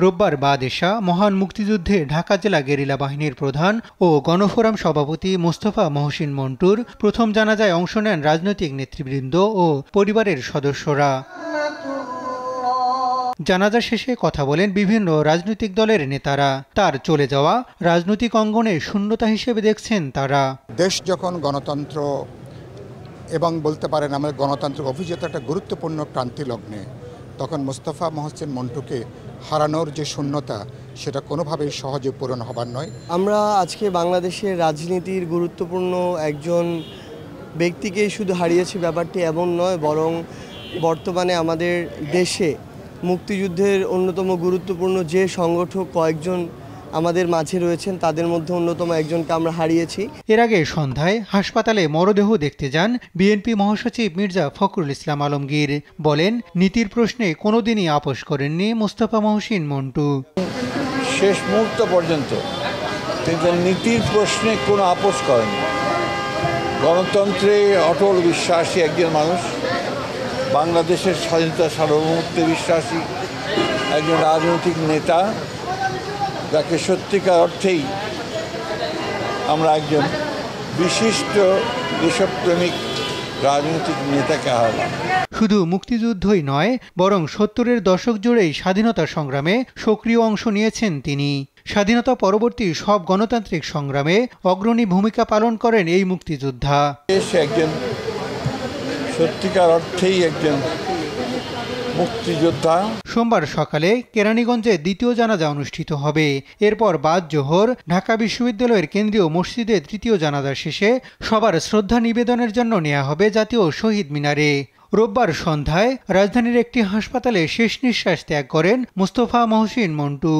রোববার বাদ এশা মহান মুক্তিযুদ্ধে ঢাকা জেলা গেরিলা বাহিনীর প্রধান ও গণফোরাম সভাপতি মোস্তফা মহসিন মন্টুর প্রথম জানাজায় অংশ নেন রাজনৈতিক নেতৃবৃন্দ ও পরিবারের সদস্যরা। জানাজা শেষে কথা বলেন বিভিন্ন রাজনৈতিক দলের নেতারা। তার চলে যাওয়া রাজনৈতিক অঙ্গনে শূন্যতা হিসেবে দেখছেন তারা। দেশ যখন গণতন্ত্র এবং বলতে পারেন আমাদের গণতান্ত্রিক অভিজাত একটা গুরুত্বপূর্ণ ক্রান্তি লগ্নে, তখন মোস্তফা মহসিন মন্টুকে হারানোর যে শূন্যতা, সেটা কোনোভাবেই সহজে পূরণ হবার নয়। আমরা আজকে বাংলাদেশের রাজনীতির গুরুত্বপূর্ণ একজন ব্যক্তিকেই শুধু হারিয়েছি, ব্যাপারটি এমন নয়, বরং বর্তমানে আমাদের দেশে মুক্তিযুদ্ধের অন্যতম গুরুত্বপূর্ণ যে সংগঠক কয়েকজন আমাদের মাঝে রয়েছেন, তাদের মধ্যে অন্যতম একজনকে আমরা হারিয়েছি। এর আগে সন্ধ্যায় হাসপাতালে মরদেহ দেখতে যান বিএনপি মহাসচিব মির্জা ফখরুল ইসলাম আলমগীর। বলেন, নীতির প্রশ্নে কোনোদিনই আপোষ করেননি মোস্তফা মহসিন মন্টু। শেষ মুহূর্ত পর্যন্ত তিনি নীতির প্রশ্নে কোনো আপোষ করেন। গণতন্ত্রে অটল বিশ্বাসী একজন মানুষ, বাংলাদেশের স্বাধীনতা সার্বভৌমত্বে বিশ্বাসী একজন রাজনৈতিক নেতা, যাকে সত্যিকার অর্থেই আমরা একজন বিশিষ্ট দেশপ্রেমিক রাজনৈতিক নেতাকে হারালাম। শুধু মুক্তিযুদ্ধই নয়, বরং 70-এর দশক জুড়েই স্বাধীনতা সংগ্রামে সক্রিয় অংশ নিয়েছেন তিনি। স্বাধীনতা পরবর্তী সব গণতান্ত্রিক সংগ্রামে অগ্রণী ভূমিকা পালন করেন এই মুক্তিযোদ্ধা। একজন সত্যিকার অর্থেই একজন মুক্তিযোদ্ধা। সোমবার সকালে কেরানীগঞ্জে দ্বিতীয় জানাজা অনুষ্ঠিত হবে। এরপর বাদ জোহর ঢাকা বিশ্ববিদ্যালয়ের কেন্দ্রীয় মসজিদে তৃতীয় জানাজা শেষে সবার শ্রদ্ধা নিবেদনের জন্য নেওয়া হবে জাতীয় শহীদ মিনারে। রোববার সন্ধ্যায় রাজধানীর একটি হাসপাতালে শেষ নিঃশ্বাস ত্যাগ করেন মোস্তফা মহসিন মন্টু।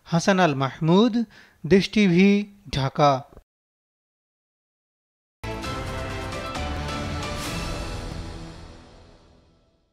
হাসান আল মাহমুদ, দেশ টিভি, ঢাকা।